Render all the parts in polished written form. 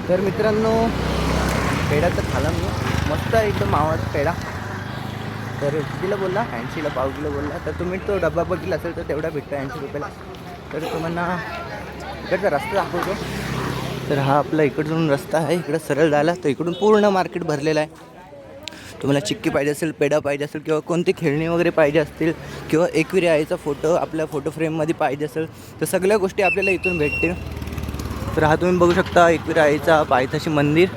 तर मित्रांनो, पेढा तर खाला मी, मस्त एकदम मावाचा पेढा. तर कितीला बोलला? 80ला पाव किलो बोलला. तर तुम्ही तो डब्बा बघितला असेल तर तेवढा भेटतो 80 रुपयाला. तर तुम्हाला इकडचा रस्ता दाखवतो. तर हा आपला इकडून रस्ता आहे, इकडं सरळ जायला. तर इकडून पूर्ण मार्केट भरलेलं आहे. तुम्हाला चिक्की पाहिजे असेल, पेढा पाहिजे असेल, किंवा कोणती खेळणी वगैरे पाहिजे असतील, किंवा एकविरी आईचा फोटो आपल्या फोटो फ्रेममध्ये पाहिजे असेल, तर सगळ्या गोष्टी आपल्याला इथून भेटतील. तर हा तुम्ही बघू शकता एकविरी आईचा पायथ्याशी मंदिर.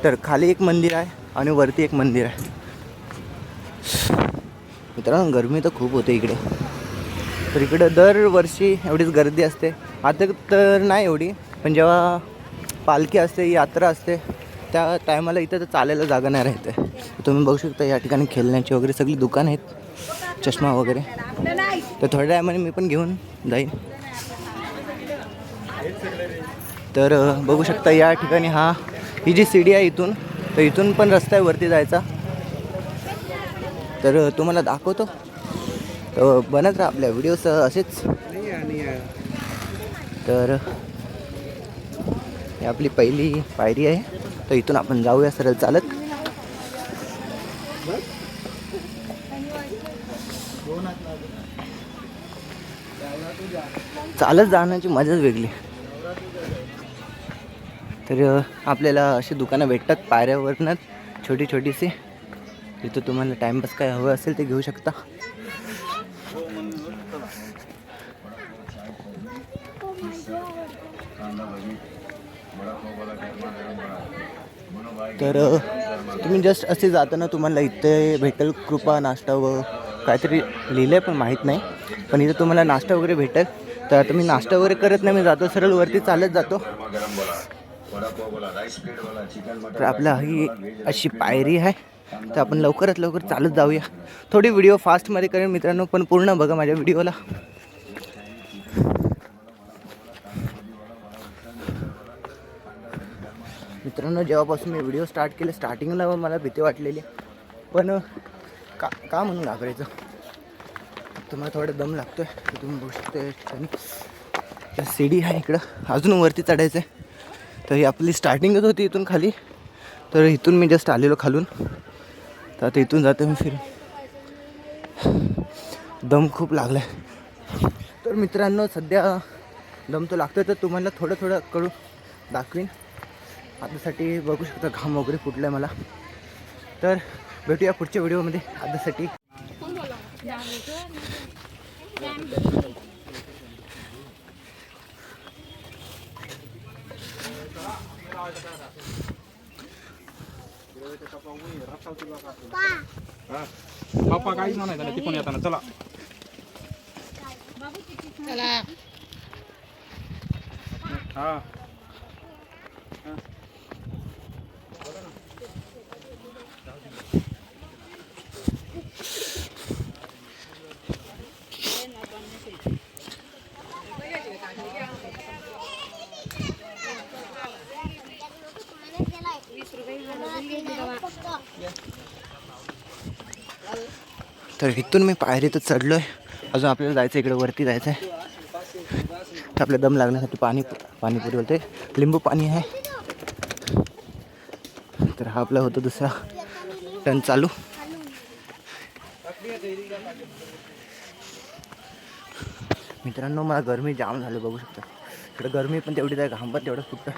तर खाली एक मंदिर आहे आणि वरती एक मंदिर आहे. मित्रांनो, गरमी तर खूप होते इकडे. तर इकडे दरवर्षी एवढीच गर्दी असते. आता तर नाही एवढी, पण जेव्हा पालखी असते, यात्रा असते, त्या टायमाला इथं तर चालायला जागा नाही राहते. तुम्ही बघू शकता या ठिकाणी खेळण्याची वगैरे सगळी दुकान आहेत, चष्मा वगैरे. तर थोड्या टायमाने मी पण घेऊन जाईन. तर बघू शकता या ठिकाणी ही जी सीडी आहे इथून, तर इथून पण रस्ता आहे वरती जायचा. तर तुम्हाला दाखवतो. तर बनत राहा आपल्या व्हिडिओज असेच. तर ही आपली पहिली पायरी आहे. तर इथून आपण जाऊया सरळ चालत. चालत जाण्याची मजाच वेगळी. तर आपल्याला अशी दुकानं भेटतात पायऱ्यावरनं, छोटी छोटीशी. तिथं तुम्हाला टाईमपास काय हवं असेल ते घेऊ शकता. तर तुम्ही जस्ट असे जाताना तुम्हाला इथे भेटेल कृपा नाश्ता व काहीतरी लिहिलं आहे पण माहीत नाही, पण इथं तुम्हाला नाश्ता वगैरे भेटेल. तर आता मी नाश्ता वगैरे करत नाही, मी जातो सरळ वरती चालत जातो. तर आपला ही अशी पायरी आहे. तर आपण लवकरात लवकर चालत जाऊया. थोडी व्हिडिओ फास्टमध्ये करेन मित्रांनो, पण पूर्ण बघा माझ्या व्हिडिओला. मित्रांनो, जेव्हापासून मी व्हिडिओ स्टार्ट केले, स्टार्टिंगला मला भीती वाटलेली, पण का म्हणून घाबरायचं. तुम्हाला थोडा दम लागतो आहे. तुम्ही बघू शकता सीडी आहे इकडं, अजून वरती चढायचं आहे. तर ही आपली स्टार्टिंगच होती इथून खाली. तर इथून मी जस्ट आलेलो खालून. तर आता इथून जातो मी फिरून. दम खूप लागला आहे. तर मित्रांनो, सध्या दम तो लागतो, तर तुम्हाला थोडं थोडं करून दाखवीन. आतासाठी बघू शकता घाम वगैरे फुटला आहे मला. तर भेटूया पुढच्या व्हिडिओमध्ये. आतासाठी बाप्पा काहीच म्हणायचं नाही तिकडून येताना. चला हा तर इथून मी पायरीतच चढलो आहे. अजून आपल्याला जायचं, इकडे वरती जायचं आहे. तर आपल्या दम लागण्यासाठी पाणीपुरी बोलते, लिंबू पाणी आहे. तर हा आपला होतो दुसरा टर्न चालू. मित्रांनो, मला गरमी जाम झाली, बघू शकता. इकडे गरमी पण तेवढीच आहे, घाम पण तेवढंच फुटतं.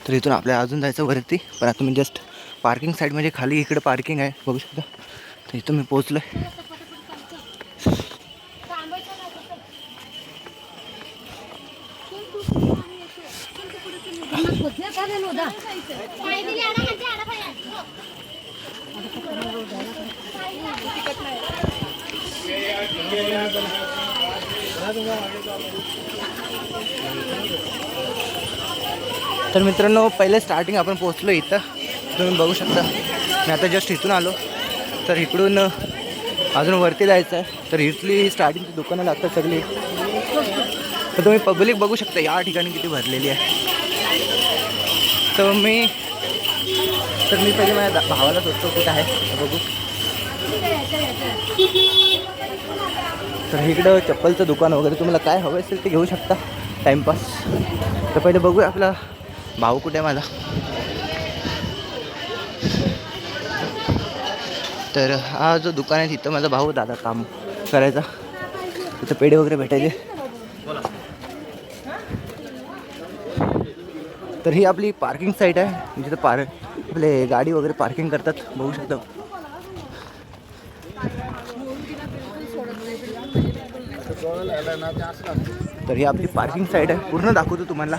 तर इथून आपल्याला अजून जायचं वरती. पण आता मी जस्ट पार्किंग साईड म्हणजे खाली इकडे पार्किंग आहे, बघू शकता. तर इथून मी पोचलो आहे. तर मित्रांनो, पहिले स्टार्टिंग आपण पोहोचलो इथं, तुम्ही बघू शकता. मी आता जस्ट इथून आलो. तर इकडून अजून वरती जायचं आहे. तर इथली स्टार्टिंगची दुकानं लागतात सगळी. तर तुम्ही पब्लिक बघू शकता या ठिकाणी किती भरलेली आहे. तर मी पहिले माझ्या भावाला शोधतो कुठं आहे, बघू. तर इकडं चप्पलचं दुकान वगैरे तुम्हाला काय हवं असेल ते घेऊ शकता टाईमपास. तर पहिले बघूया आपला भाऊ कुठे आहे माझा. तर हा जो दुकान आहे तिथं माझा भाऊ दादा काम करायचा. तिथं पेढे वगैरे भेटायचे. तर ही आपली पार्किंग साईट आहे जिथं आपले गाडी वगैरे पार्किंग करतात बघू शकता. तर ही आपली पार्किंग साईट आहे. पूर्ण दाखवतो तुम्हाला.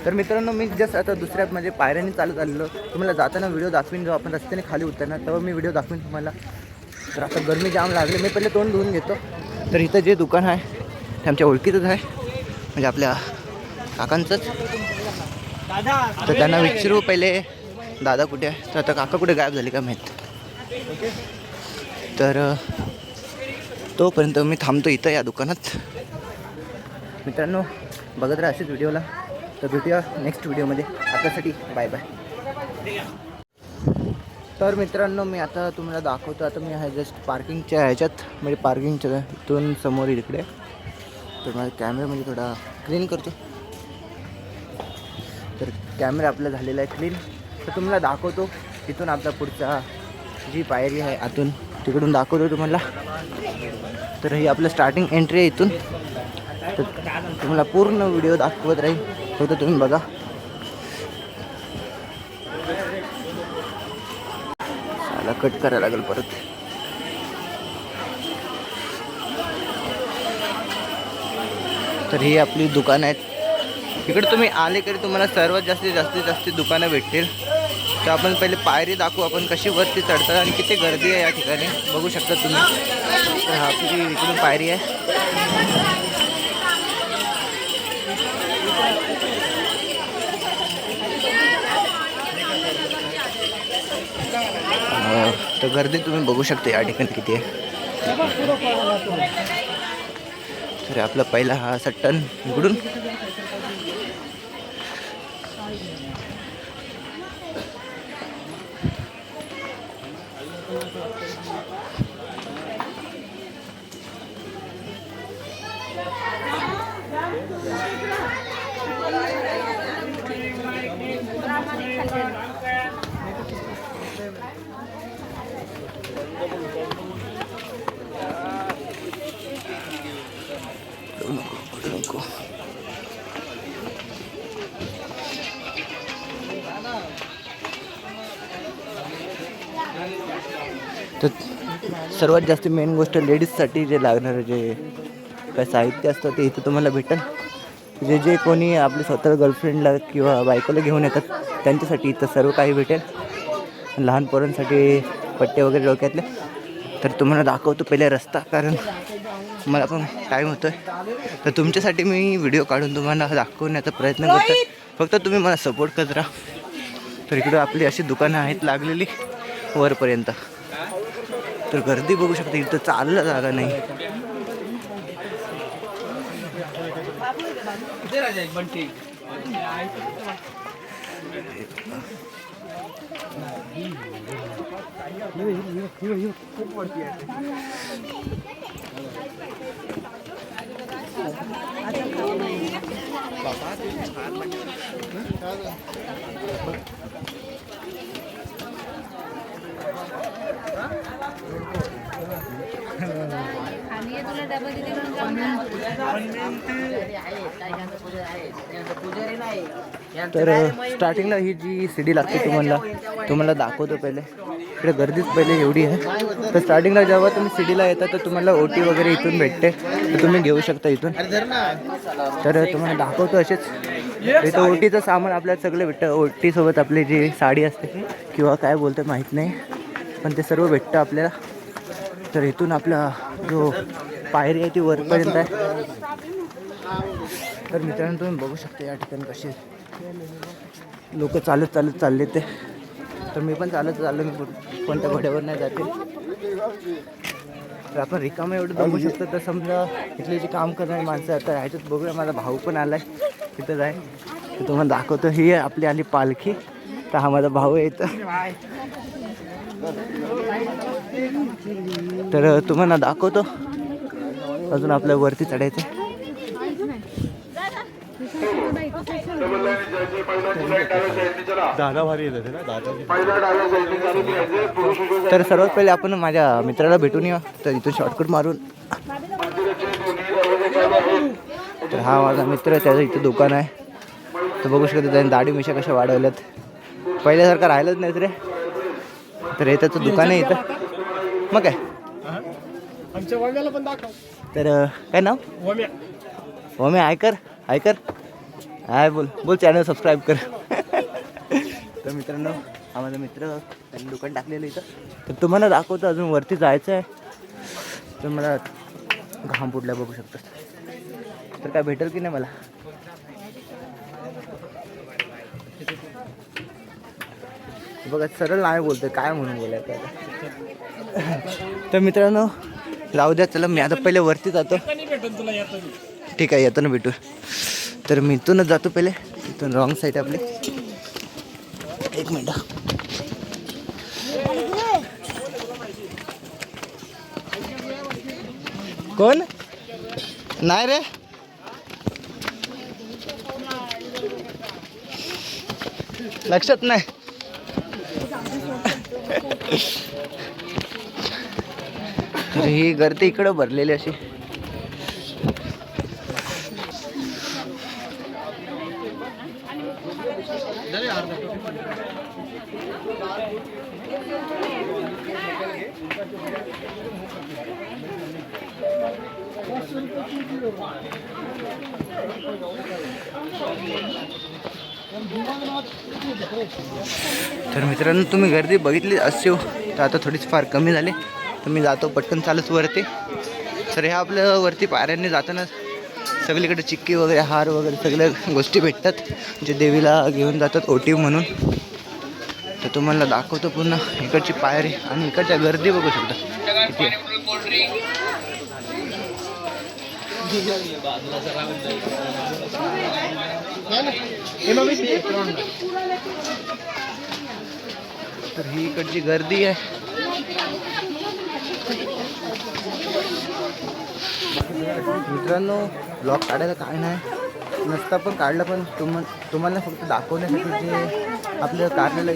तर मित्रांनो मी जस्ट आता दुसऱ्या म्हणजे पायऱ्याने चालत आलेलो. तुम्हाला जाताना व्हिडिओ दाखवीन. जेव्हा आपण रस्त्याने खाली उतरणार तेव्हा मी व्हिडिओ दाखवीन तुम्हाला. तर आता गरमी जाम लागली. मी पहिले तोंड धुवून घेतो. तर इथं जे दुकान आहे ते आमच्या ओळखीतच आहे, म्हणजे आपल्या काकांचंच. तर त्यांना विचारू पहिले दादा कुठे आहे. तर आता काका कुठे गायब झाले का माहीत. तर तोपर्यंत मी थांबतो इथं या दुकानात. मित्रांनो बघत राहा असेच व्हिडिओला. तर भेटूया नेक्स्ट व्हिडिओमध्ये. आतासाठी बाय बाय. तर मित्रांनो मी आता तुम्हाला दाखवतो. आता मी आहे जस्ट पार्किंगच्या ह्याच्यात, म्हणजे पार्किंगच्या इथून समोर इकडे. तर माझा कॅमेरा म्हणजे थोडा क्लीन करतो. तर कॅमेरा आपला झालेला आहे क्लीन. तर तुम्हाला दाखवतो इथून आपला पुढचा जी पायरी आहे आतून तिकडून दाखवतो तुम्हाला. तर ही आपलं स्टार्टिंग एंट्री आहे इथून. तर तुम्हाला पूर्ण व्हिडिओ दाखवत राहील, फक्त तुम्ही बघा. साला कट करायला लागेल परत. तर ही आपली दुकानं आहेत. इकडे तुम्ही आले तरी तुम्हाला सर्वात जास्तीत जास्त दुकानं भेटतील. तर आपण पहिले पायरी दाखवू आपण कशी वरती चढतात आणि किती गर्दी आहे या ठिकाणी बघू शकता तुम्ही. तर हा आपली इकडून पायरी आहे. तर गर्दी तुम्ही बघू शकता या ठिकाणी किती आहे. तर आपला पहिला हा असा टर्न इकडून. नको. तर सर्वात जास्त मेन गोष्ट लेडीजसाठी जे लागणारं जे काय साहित्य असतं ते इथं तुम्हाला भेटेल. जे कोणी आपले स्वतः गर्लफ्रेंडला किंवा बायकोला घेऊन येतात त्यांच्यासाठी इथं सर्व काही भेटेल. लहान पोरांसाठी पट्टे वगैरे डोक्यातले. तर तुम्हाला दाखवतो पहिले रस्ता, कारण मला पण टाईम होतो आहे. तर तुमच्यासाठी मी व्हिडिओ काढून तुम्हाला दाखवण्याचा प्रयत्न करतो. फक्त तुम्ही मला सपोर्ट करत राहा. तर इकडं आपली अशी दुकानं आहेत लागलेली वरपर्यंत. तर गर्दी बघू शकता. इथं चाललं जागा नाही. तर स्टार्टिंगला ही जी सीडी लागते तुम्हाला दाखवतो पहिले. इकडे गर्दीच पहिले एवढी आहे. तर स्टार्टिंगला जेव्हा तुम्ही सीडीला येता तर तुम्हाला ओटी वगैरे इथून भेटते. तर तुम्ही घेऊ शकता इथून. तर तुम्हाला दाखवतो असेच. इथं ओटीचं सामान आपल्याला सगळं भेटतं. ओटीसोबत आपली जी साडी असते किंवा काय बोलतं माहीत नाही, पण ते सर्व भेटतं आपल्याला. तर इथून आपला जो पायरी आहे ती वरपर्यंत आहे. तर मित्रांनो तुम्ही बघू शकता या ठिकाणी कसे लोक चालत चालले ते. तर मी पण चालत चाललो. मी कोणत्या घोड्यावर नाही जाते. तर आपण रिकामं एवढं बघू शकतो. तर समजा इथले जे काम करणारी माणसं आता ह्याच्यात बघूया. माझा भाऊ पण आला आहे तिथंच आहे. तर तुम्हाला दाखवतो. ही आपली आली पालखी. तर हा माझा भाऊ आहे इथं. तर तुम्हाला दाखवतो अजून आपल्या वरती चढायचं. दादा भारी येते ना दादा. तर सर्वात पहिले आपण माझ्या मित्राला भेटून येऊ. तर इथून शॉर्टकट मारून. तर हा माझा मित्र आहे, त्याचं इथं दुकान आहे. तर बघू शकतो त्याने दाढी मिशा कशा वाढवल्यात. पहिल्यासारखं राहिलंच नाही रे. तर हे त्याचं दुकान आहे इथं. मग काय आमच्या वम्याला पण दाखव. तर काय नाव? वम्या. मी ऐकर हाय बोल चॅनल सबस्क्राईब कर. तर मित्रांनो हा माझा मित्र, त्यांनी दुकान टाकलेलं इथं. तर तुम्हाला दाखवतो अजून वरती जायचं आहे. तर मला घाम फुटल्या बघू शकता. तर काय भेटेल की नाही मला. बघा सरळ नाही बोलतोय, काय म्हणून बोलायचं आता. तर मित्रांनो राहू द्या, चला मी आता पहिले वरती जातो. ठीक आहे, येतो ना भेटू. तर मी इथूनच जातो पहिले. इथून रॉंग साईड आपली. एक मिनिट. कोण नाही रे. लक्षात नाही. तर ही गर्दी इकडं भरलेली अशी. तर मित्रांनो तुम्ही गर्दी बघितली असेल. तर आता थोडीच फार कमी झाली. तर मी जातो पटकन चालूच वरती. तर ह्या आपल्या वरती पायऱ्यांनी जाताना सगळीकडे चिक्की वगैरे, हार वगैरे सगळ्या गोष्टी भेटतात, जे देवीला घेऊन जातात ओटीव म्हणून. तर तुम्हाला दाखवतो पूर्ण इकडची पायरी आणि इकडच्या गर्दी बघू शकता किती आहे. तर ही इकडची गर्दी आहे. मित्रांनो ब्लॉग काढायला काय नाही नसता पण काढलं, पण तुम्हाला फक्त दाखवण्यासाठी जे आपलं कारला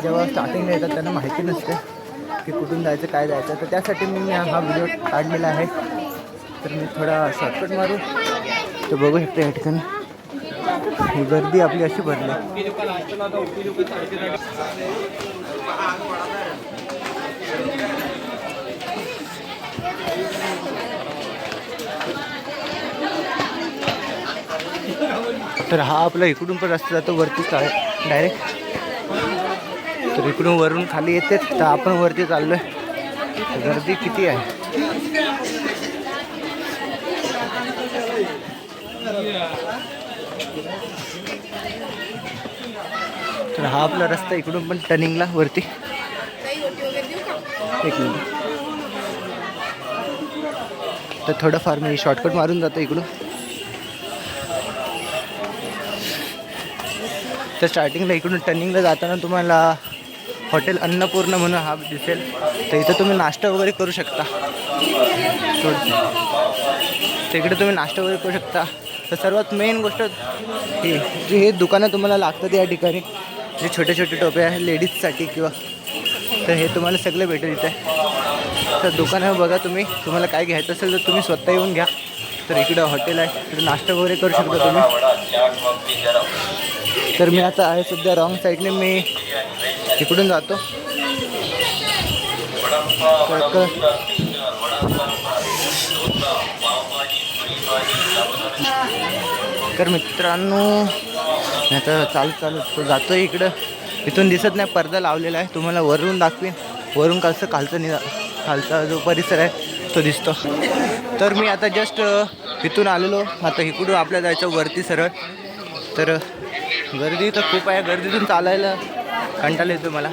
जेव्हा स्टार्टिंगला येतात त्यांना माहिती नसते की कुठून जायचं काय जायचं. तर त्यासाठी मी हा व्हिडिओ काढलेला आहे. तर मी थोडा शॉर्टकट मारू. तर बघू शकता या ठिकाणी ही गर्दी आपली अशी भरली. तर हा आपला इकडून पण रस्ता जातो वरती डायरेक्ट. तर इकडून वरून खाली येते. तर आपण वरती चाललोय. गर्दी किती आहे. तर हा आपला रस्ता इकडून पण टर्निंगला वरती. एक मिनिट. तर थोडंफार मी शॉर्टकट मारून जातो इकडून. तर स्टार्टिंगला इकडून टर्निंगला जाताना तुम्हाला हॉटेल अन्नपूर्ण म्हणून हा दिसेल. तर इथं तुम्ही नाश्ता वगैरे करू शकता. तर इकडे तुम्ही नाश्ता वगैरे करू शकता. तर सर्वात मेन गोष्ट ही जी हे दुकानं तुम्हाला लागतात या ठिकाणी, जे छोटे छोटे टोपे आहे लेडीजसाठी किंवा, तर हे तुम्हाला सगळे भेटेल इथे. तर दुकानं बघा तुम्ही, तुम्हाला काय घ्यायचं असेल तर तुम्ही स्वतः येऊन घ्या. तर इकडं हॉटेल आहे, तर नाश्ता वगैरे करू शकता तुम्ही. तर मी आता आहे सध्या रॉंग साईडने, मी इकडून जातो. तर मित्रांनो आता चालू जातो इकडं. इथून दिसत नाही, पडदा लावलेला आहे. तुम्हाला वरून दाखवीन, वरून खालचा जो परिसर आहे तो दिसतो. तर मी आता जस्ट इथून आलेलो. आता इकडून आपल्या जायचं वरती सरळ. तर गर्दी तर खूप आहे. गर्दीतून चालायला कंटाळा येतो मला.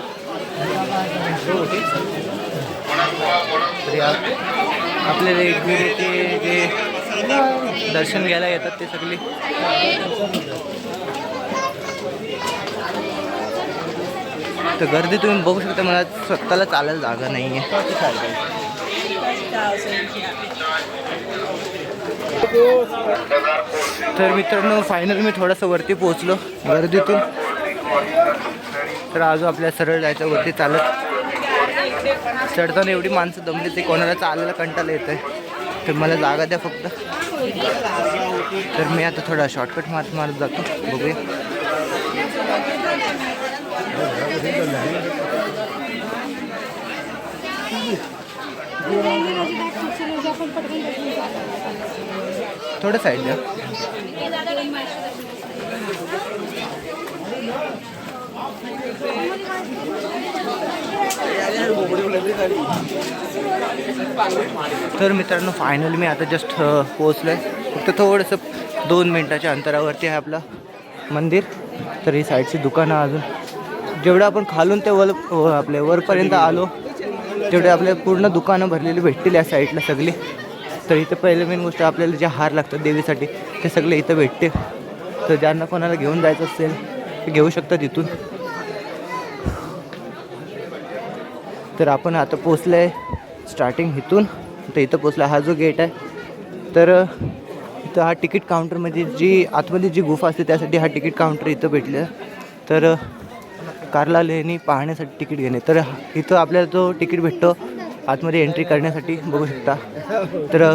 आपले रेग्युलर ते जे दर्शन घ्यायला येतात ते सगळे. तर गर्दी तुम्ही बघू शकता. मला स्वतःला चालायला जागा नाही आहे. तर मित्रांनो फायनल मी थोडंसं वरती पोहोचलो गर्दीतून. तर अजून आपल्या सरळ जायचं वरती चालत. चढताना एवढी माणसं दमली ते कोणाला चालायला कंटाळा येत आहे. तर मला जागा द्या फक्त. तर मी आता थोडा शॉर्टकट मारत जातो. बघूया. थोडं साईड द्या. तर मित्रांनो फायनली मी आता जस्ट पोहोचलो आहे. फक्त थोडंसं 2 मिनटाच्या अंतरावरती आहे आपलं मंदिर. तर ही साईडची दुकानं अजून जेवढं आपण खालून ते आपल्या वरपर्यंत आलो तेवढे आपल्या पूर्ण दुकानं भरलेली भेटतील या साईडला सगळी. तर इथं पहिले मेन गोष्ट आपल्याला जे हार लागतात देवीसाठी ते सगळे इथं भेटते. तर ज्यांना कोणाला घेऊन जायचं असेल ते घेऊ शकतात इथून. तर आपण आता पोचलो आहे स्टार्टिंग इथून. तर इथं पोचला. हा जो गेट आहे तर इथं हा तिकीट काउंटरमध्ये जी आतमध्ये जी गुफा असते त्यासाठी हा तिकीट काउंटर इथं भेटलं. तर कार्ला लेणी पाहण्यासाठी तिकीट घेणे. तर इथं आपल्याला तो तिकीट भेटतो आतमध्ये एंट्री करण्यासाठी. बघू शकता. तर